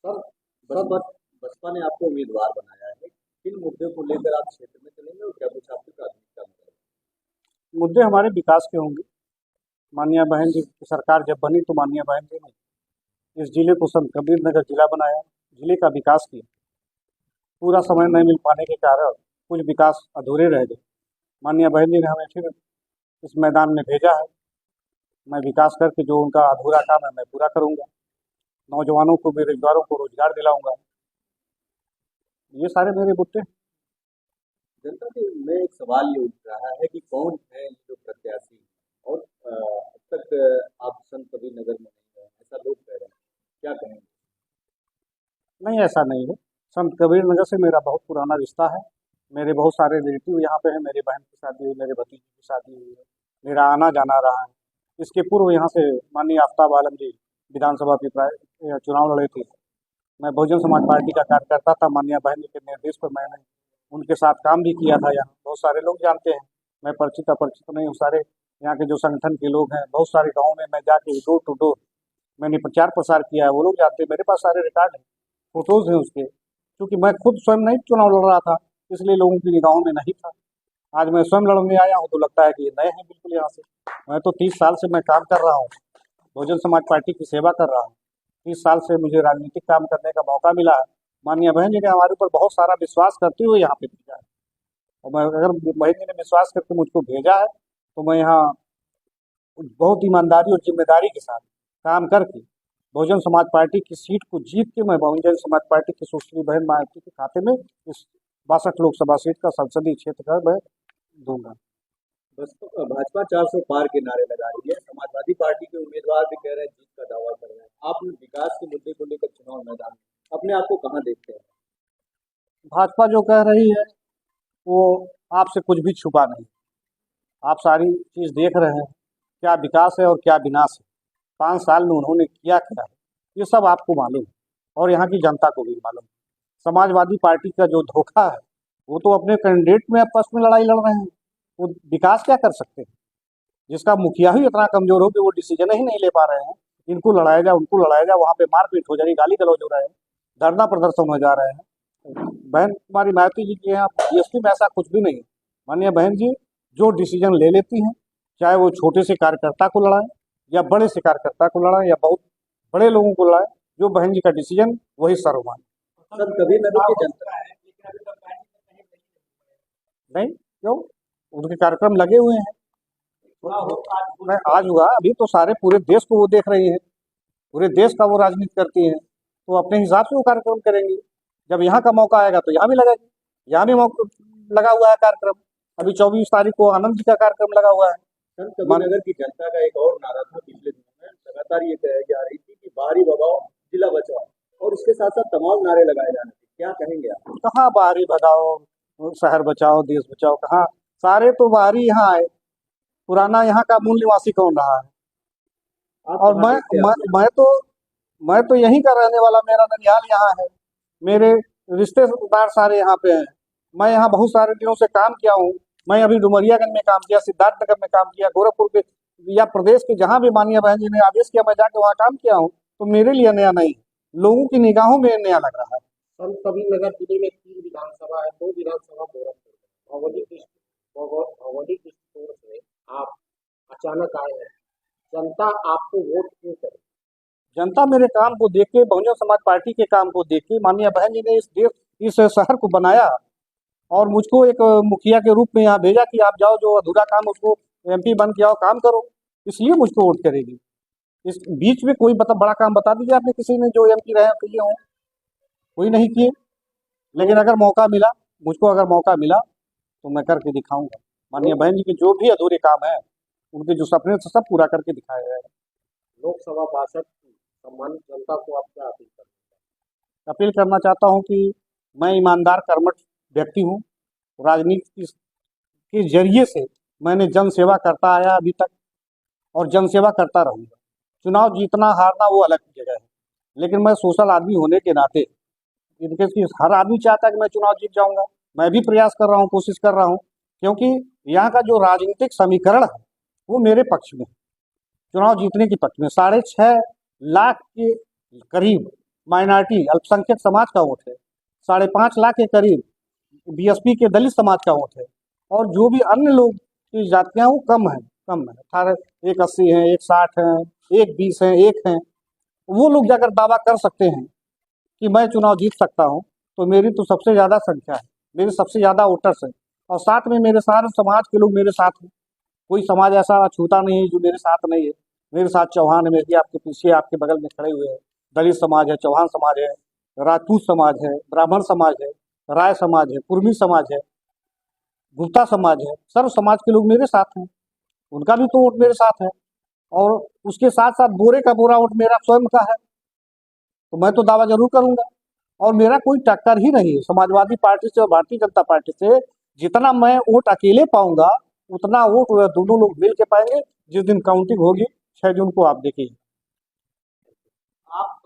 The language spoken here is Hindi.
सर, बसपा ने आपको उम्मीदवार बनाया है। किन मुद्दे को लेकर आप क्षेत्र में चलेंगे और क्या कुछ आपकी प्राथमिकता में रहेगी? मुद्दे हमारे विकास के होंगे। माननीय बहन जी की सरकार जब बनी तो माननीय बहन जी ने इस जिले को संत कबीर नगर जिला बनाया, जिले का विकास किया। पूरा समय नहीं मिल पाने के कारण कुछ विकास अधूरे रह गए। माननीय बहन जी ने हमें फिर इस मैदान में भेजा है। मैं विकास करके जो उनका अधूरा काम है मैं पूरा करूंगा। नौजवानों को, बेरोजगारों को रोजगार दिलाऊंगा। ये सारे मेरे मुद्दे हैं। जनता के में एक सवाल ये उठ रहा है कि कौन है ये जो प्रत्याशी, और अब तक आप संत कबीर नगर में नहीं है, ऐसा लोग कह रहे हैं। क्या कहेंगे? नहीं, ऐसा नहीं है। संत कबीर नगर से मेरा बहुत पुराना रिश्ता है। मेरे बहुत सारे रिलेटिव यहाँ पे हैं। मेरी बहन की शादी हुई, मेरे भतीजे की शादी हुई है। मेरा आना जाना रहा है। इसके पूर्व यहाँ से माननीय आफ्ताब आलम जी विधानसभा की चुनाव लड़े थे। मैं बहुजन समाज पार्टी का कार्यकर्ता था। माननीय बहन जी के निर्देश पर मैंने उनके साथ काम भी किया था। यहाँ बहुत सारे लोग जानते हैं। मैं परिचित अपरिचित नहीं हूँ। सारे यहाँ के जो संगठन के लोग हैं, बहुत सारे गाँव में मैं जाके डोर टू डोर मैंने प्रचार प्रसार किया है। वो लोग जानते हैं। मेरे पास सारे रिकॉर्ड हैं, फोटोज हैं उसके। क्योंकि मैं खुद स्वयं नहीं चुनाव लड़ रहा था, इसलिए लोगों की निगाहों में नहीं था। आज मैं स्वयं लड़ने आया हूँ तो लगता है कि ये नए हैं बिल्कुल यहाँ से। मैं तो 30 साल से मैं काम कर रहा हूँ, बहुजन समाज पार्टी की सेवा कर रहा हूँ। 30 साल से मुझे राजनीतिक काम करने का मौका मिला है। माननीय बहन जी ने हमारे ऊपर बहुत सारा विश्वास करते हुए यहाँ पे भेजा है। और मैं, अगर बहन जी ने विश्वास करके मुझको भेजा है तो मैं यहाँ बहुत ईमानदारी और जिम्मेदारी के साथ काम करके बहुजन समाज पार्टी की सीट को जीत के मैं बहुजन समाज पार्टी की सुश्री बहन मायावती के खाते में इस 62 लोकसभा सीट का संसदीय क्षेत्र का मैं दूंगा। भाजपा 400 पार के नारे लगा रही है, समाजवादी पार्टी के उम्मीदवार भी कह रहे हैं, जीत का दावा कर रहे हैं। आप विकास के मुद्दे को लेकर चुनाव मैदान में अपने आप को कहाँ देखते हैं? भाजपा जो कह रही है वो आपसे कुछ भी छुपा नहीं। आप सारी चीज देख रहे हैं, क्या विकास है और क्या विनाश है। 5 साल में उन्होंने किया क्या है ये सब आपको मालूम है, और यहाँ की जनता को भी मालूम है। समाजवादी पार्टी का जो धोखा है, वो तो अपने कैंडिडेट में आपस में लड़ाई लड़ रहे हैं। वो विकास क्या कर सकते हैं? जिसका मुखिया ही इतना कमजोर हो कि वो डिसीजन ही नहीं ले पा रहे हैं। इनको लड़ाया जाए, उनको लड़ाया जाए, वहाँ पे मारपीट हो जा रही, गाली गलौज हो रहा है, धरना प्रदर्शन हो जा रहे हैं। बहन कुमारी मायावती जी के यहाँ बीएसपी में ऐसा कुछ भी नहीं है। माननीय बहन जी जो डिसीजन ले लेती हैं, चाहे वो छोटे से कार्यकर्ता को लड़ाएं या बड़े से कार्यकर्ता को लड़ाएं या बहुत बड़े लोगों को लड़ाएं, जो बहन जी का डिसीजन वही सर्वमान्य। संत कबीर नगर की जनता नहीं, क्यों? उनके कार्यक्रम लगे हुए हैं। मैं आज हुआ, अभी तो सारे पूरे देश को वो देख रही हैं। पूरे देश का वो राजनीति करती हैं, तो अपने हिसाब से वो कार्यक्रम करेंगी। जब यहाँ का मौका आएगा तो यहाँ भी लगाएगी। यहाँ भी मौका लगा हुआ है कार्यक्रम। अभी 24 तारीख को आनंद जी का कार्यक्रम लगा हुआ है। संत कबीर नगर की जनता का एक और नारा था पिछले दिनों में, लगातार ये कही जा रही थी कि बाहरी भगाओ जिला बचाओ, और इसके साथ साथ तमाम नारे लगाए जा रहे थे। क्या कहेंगे आप? कहाँ बाहरी भगाओ, शहर बचाओ, देश बचाओ, कहाँ? सारे तो बाहरी यहाँ आए। पुराना यहाँ का मूल निवासी कौन रहा है? और मैं तो यहीं का रहने वाला, मेरा ननिहाल यहाँ है, मेरे रिश्तेदार सारे यहाँ पे हैं। मैं यहाँ बहुत सारे दिनों से काम किया हूँ। मैं अभी डुमरियागंज में काम किया, सिद्धार्थनगर में काम किया, गोरखपुर के या प्रदेश के जहाँ भी माननीय बहन जी ने आदेश किया मैं जाके वहाँ काम किया हूँ। तो मेरे लिए नया नहीं, लोगों की निगाहों में नया लग रहा है। संत कबीर नगर जिले में 3 विधानसभा है, 2 विधानसभा गोरखपुर। भौगोलिक दृष्टिकोण से आप अचानक आए हैं, जनता आपको वोट क्यों करे? जनता मेरे काम को देख के, बहुजन समाज पार्टी के काम को देख के, माननीय बहन जी ने इस शहर को बनाया और मुझको एक मुखिया के रूप में यहाँ भेजा कि आप जाओ, जो अधूरा काम उसको एमपी बन के आओ, काम करो। इसलिए मुझको वोट करेगी। इस बीच में कोई बड़ा काम बता दीजिए आपने किसी ने जो एमपी रहे किए हों? कोई नहीं किए। लेकिन अगर मौका मिला, मुझको अगर मौका मिला तो मैं करके दिखाऊंगा। माननीय बहन जी के जो भी अधूरे काम है, उनके जो सपने थे, सब पूरा करके दिखाया जाएगा। लोकसभा 62 की सम्मानित जनता को आप क्या अपील करते हैं? अपील करना चाहता हूँ कि मैं ईमानदार कर्मठ व्यक्ति हूँ। राजनीति के जरिए से मैंने जन सेवा करता आया अभी तक, और जन सेवा करता रहूँगा। चुनाव जीतना हारना वो अलग जगह है, लेकिन मैं सोशल आदमी होने के नाते, इनके हर आदमी चाहता है कि मैं चुनाव जीत जाऊंगा। मैं भी प्रयास कर रहा हूँ, कोशिश कर रहा हूँ, क्योंकि यहाँ का जो राजनीतिक समीकरण है वो मेरे पक्ष में, चुनाव जीतने के पक्ष में। 6.5 लाख के करीब माइनॉरिटी अल्पसंख्यक समाज का वोट है, 5.5 लाख के करीब बीएसपी के दलित समाज का वोट है, और जो भी अन्य लोग की जातियां वो कम है, 18 एक 80 है, एक 60 है, एक 20 है, एक है। वो लोग जाकर दावा कर सकते हैं कि मैं चुनाव जीत सकता हूँ, तो मेरी तो सबसे ज़्यादा संख्या है, मेरे सबसे ज़्यादा वोटर्स हैं, और साथ में मेरे सारे समाज के लोग मेरे साथ हैं। कोई समाज ऐसा छूता नहीं है जो मेरे साथ नहीं है। मेरे साथ चौहान है, मेरे आपके पीछे आपके बगल में खड़े हुए हैं, दलित समाज है, चौहान समाज है, राजपूत समाज है, ब्राह्मण समाज है, राय समाज है, कुर्मी समाज है, गुप्ता समाज है, सर्व समाज के लोग मेरे साथ हैं। उनका भी तो वोट मेरे साथ है, और उसके साथ साथ बोरे का बोरा वोट मेरा स्वयं का है। तो मैं तो दावा जरूर करूंगा, और मेरा कोई टक्कर ही नहीं है समाजवादी पार्टी से और भारतीय जनता पार्टी से। जितना मैं वोट अकेले पाऊंगा उतना वोट वह दोनों लोग मिल के पाएंगे। जिस दिन काउंटिंग होगी 6 जून को, आप देखिए। आप